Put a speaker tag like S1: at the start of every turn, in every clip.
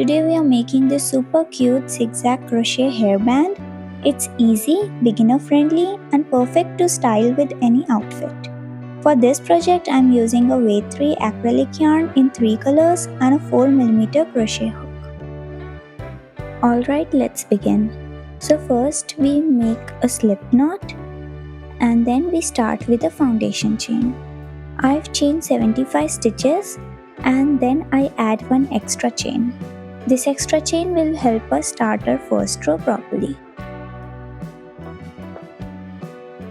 S1: Today we are making this super cute zigzag crochet hairband. It's easy, beginner friendly and perfect to style with any outfit. For this project I am using a weight 3 acrylic yarn in 3 colors and a 4mm crochet hook. Alright, let's begin. So first we make a slip knot and then we start with a foundation chain. I've chained 75 stitches and then I add one extra chain. This extra chain will help us start our first row properly.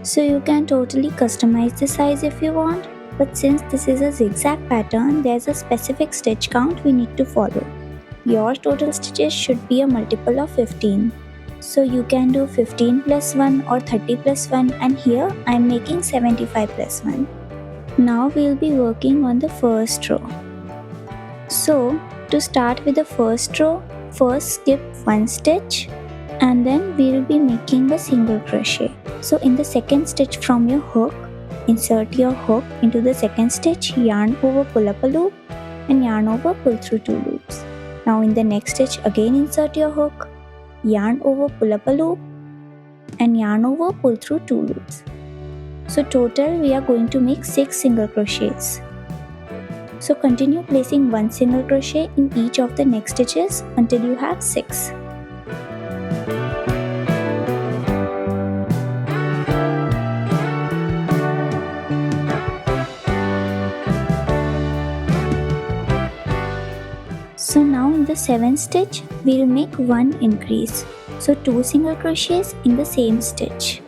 S1: So you can totally customize the size if you want, but since this is a zigzag pattern, there's a specific stitch count we need to follow. Your total stitches should be a multiple of 15. So you can do 15 plus 1 or 30 plus 1, and here I am making 75 plus 1. Now we'll be working on the first row. So to start with the first row, first skip one stitch and then we'll be making a single crochet. So in the second stitch from your hook, insert your hook into the second stitch, yarn over, pull up a loop and yarn over, pull through 2 loops. Now in the next stitch again insert your hook, yarn over, pull up a loop and yarn over, pull through 2 loops. So total we are going to make 6 single crochets. So continue placing one single crochet in each of the next stitches until you have 6. So now in the 7th stitch, we will make one increase. So 2 single crochets in the same stitch.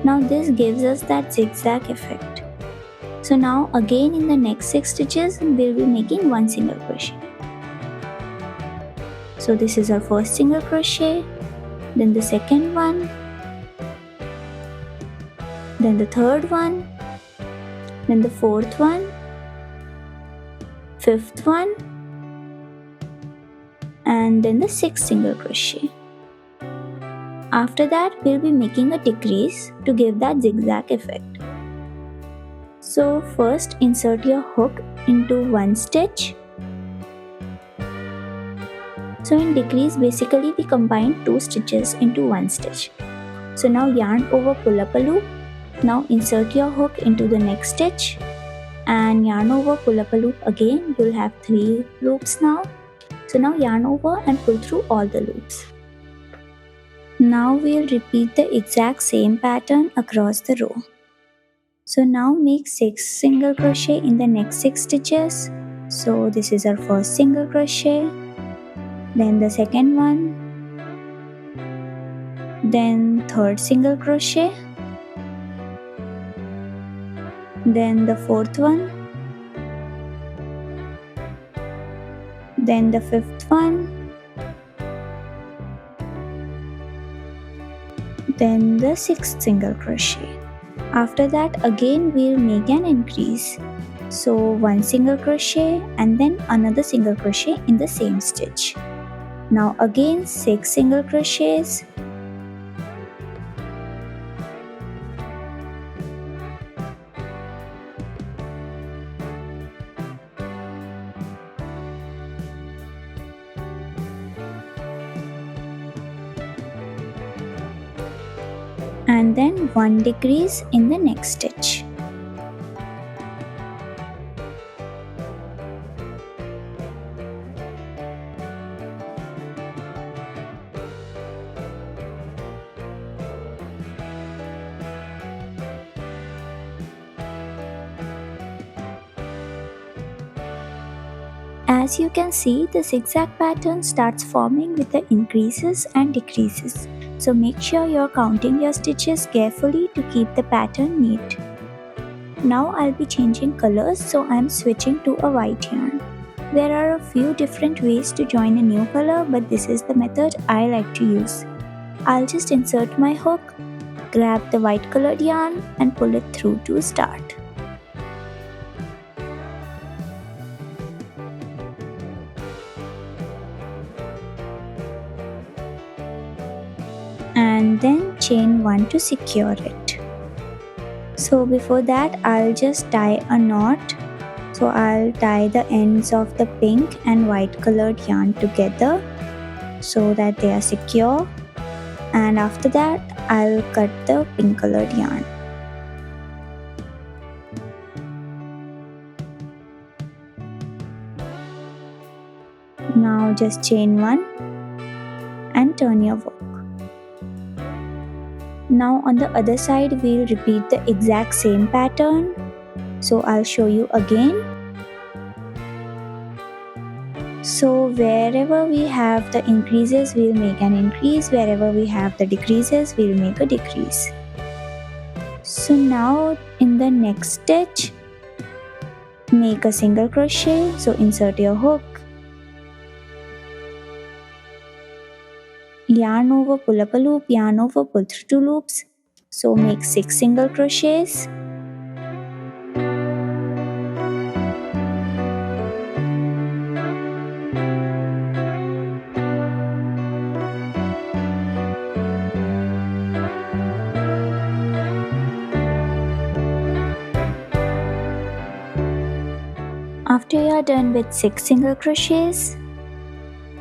S1: Now this gives us that zigzag effect. So now again in the next 6 stitches, we will be making one single crochet. So this is our first single crochet, then the second one, then the third one, then the fourth one, fifth one, and then the 6th single crochet. After that, we'll be making a decrease to give that zigzag effect. So first insert your hook into one stitch. So in decrease, basically we combine 2 stitches into one stitch. So now yarn over, pull up a loop. Now insert your hook into the next stitch and yarn over, pull up a loop again. You'll have 3 loops now. So now yarn over and pull through all the loops. Now we'll repeat the exact same pattern across the row. So now make 6 single crochet in the next 6 stitches. So this is our first single crochet, then the second one, then third single crochet, then the fourth one, then the fifth one, then the 6th single crochet. After that again we'll make an increase. So one single crochet and then another single crochet in the same stitch. Now again 6 single crochets. And then one decrease in the next stitch. As you can see, the zigzag pattern starts forming with the increases and decreases. So make sure you're counting your stitches carefully to keep the pattern neat. Now I'll be changing colors, so I'm switching to a white yarn. There are a few different ways to join a new color, but this is the method I like to use. I'll just insert my hook, grab the white colored yarn and pull it through to start. And then chain 1 to secure it. So before that I'll just tie a knot So I'll tie the ends of the pink and white colored yarn together so that they are secure, and after that I'll cut the pink colored yarn. Now just chain 1 and turn your work. Now on the other side we'll repeat the exact same pattern. So I'll show you again. So wherever we have the increases, we'll make an increase. Wherever we have the decreases, we'll make a decrease. So now in the next stitch, make a single crochet. So insert your hook, yarn over, pull up a loop, yarn over, pull through 2 loops. So make 6 single crochets. After you are done with 6 single crochets,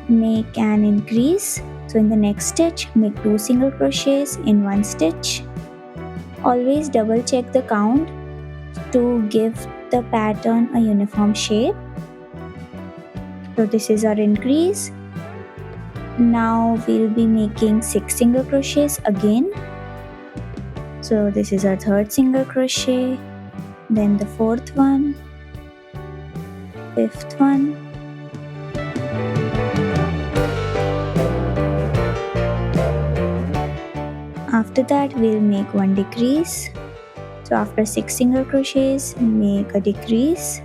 S1: make an increase. So in the next stitch, make 2 single crochets in one stitch. Always double check the count to give the pattern a uniform shape. So this is our increase. Now we'll be making 6 single crochets again. So this is our third single crochet, then the fourth one, fifth one, after that we'll make one decrease. So after 6 single crochets, make a decrease,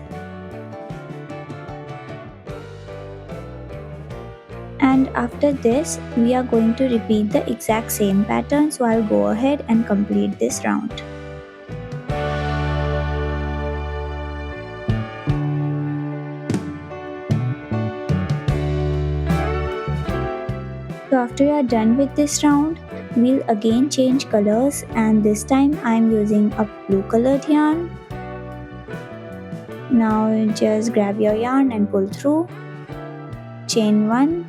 S1: and after this we are going to repeat the exact same pattern. So I'll go ahead and complete this round. So after you are done with this round, we'll again change colors, and this time I'm using a blue colored yarn. Now just grab your yarn and pull through, chain 1,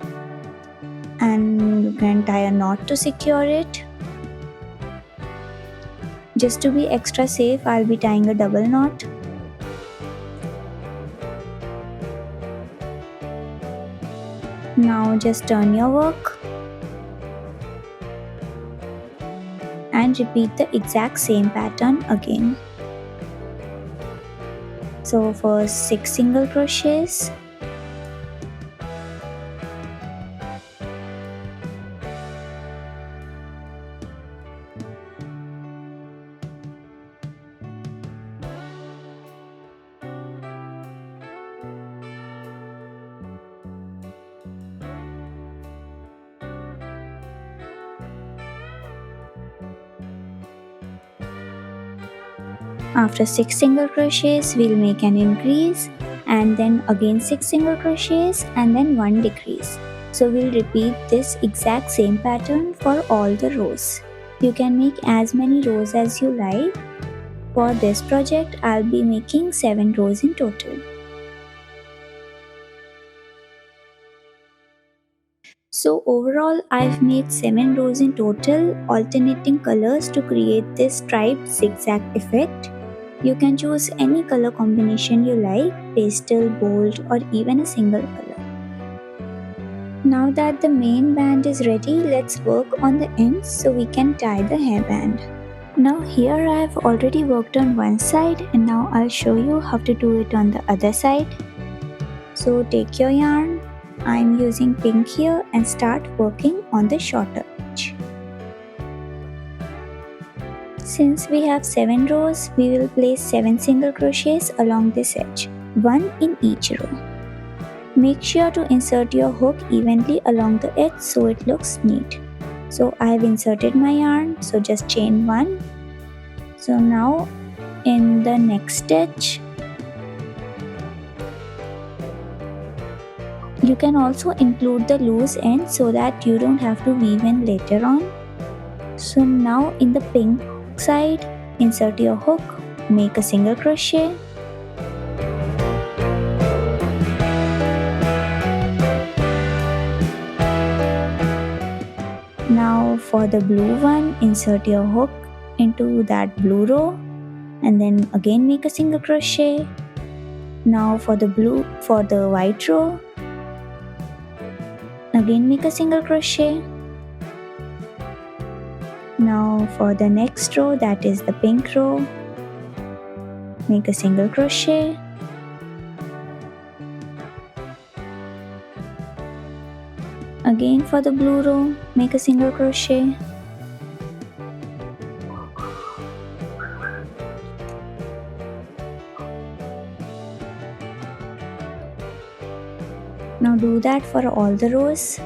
S1: and you can tie a knot to secure it. Just to be extra safe, I'll be tying a double knot. Now just turn your work and repeat the exact same pattern again. So first 6 single crochets, after 6 single crochets we'll make an increase, and then again 6 single crochets and then 1 decrease. So we'll repeat this exact same pattern for all the rows. You can make as many rows as you like. For this project I'll be making 7 rows in total. So overall I've made 7 rows in total, alternating colors to create this striped zigzag effect. You can choose any color combination you like, pastel, bold, or even a single color. Now that the main band is ready, let's work on the ends so we can tie the hairband. Now here I have already worked on one side, and now I'll show you how to do it on the other side. So take your yarn, I'm using pink here, and start working on the shorter edge. Since we have 7 rows, we will place 7 single crochets along this edge, 1 in each row. Make sure to insert your hook evenly along the edge so it looks neat. So I have inserted my yarn, so just chain 1. So now in the next stitch, you can also include the loose end so that you don't have to weave in later on. So now in the pink side, insert your hook, make a single crochet, for the blue one, insert your hook into that blue row and then again make a single crochet. Now for the white row, again make a single crochet. Now for the next row, that is the pink row, make a single crochet. Again for the blue row, make a single crochet. Now do that for all the rows.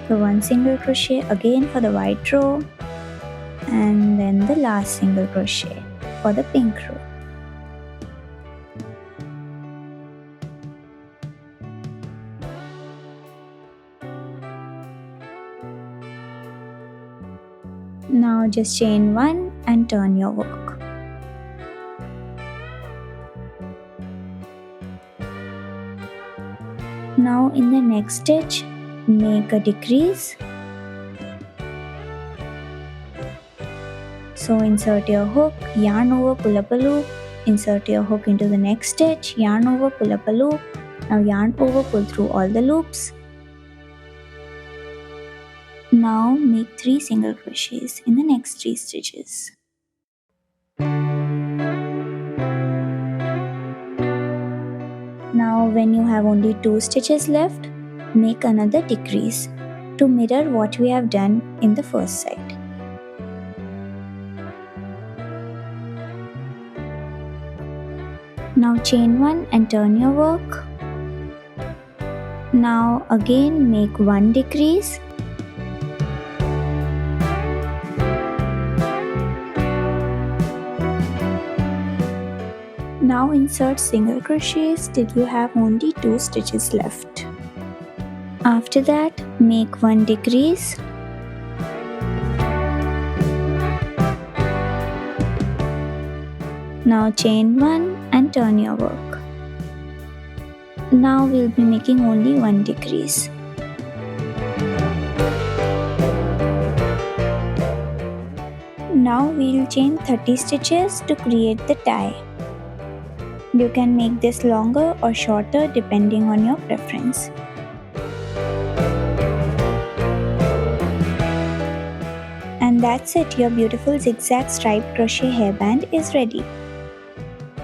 S1: So one single crochet again for the white row and then the last single crochet for the pink row. Now just chain 1 and turn your work. Now in the next stitch, make a decrease. So insert your hook, yarn over, pull up a loop, insert your hook into the next stitch, yarn over, pull up a loop. Now yarn over, pull through all the loops. Now make 3 single crochets in the next 3 stitches. Now when you have only 2 stitches left, make another decrease to mirror what we have done in the first side. Now chain 1 and turn your work. Now again make 1 decrease. Now insert single crochets till you have only 2 stitches left. After that, make 1 decrease. Now chain 1 and turn your work. Now we'll be making only 1 decrease. Now we'll chain 30 stitches to create the tie. You can make this longer or shorter depending on your preference. And that's it, your beautiful zigzag striped crochet hairband is ready.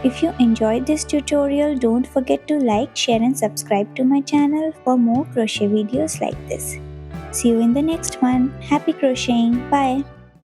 S1: If you enjoyed this tutorial, don't forget to like, share and subscribe to my channel for more crochet videos like this. See you in the next one. Happy crocheting. Bye.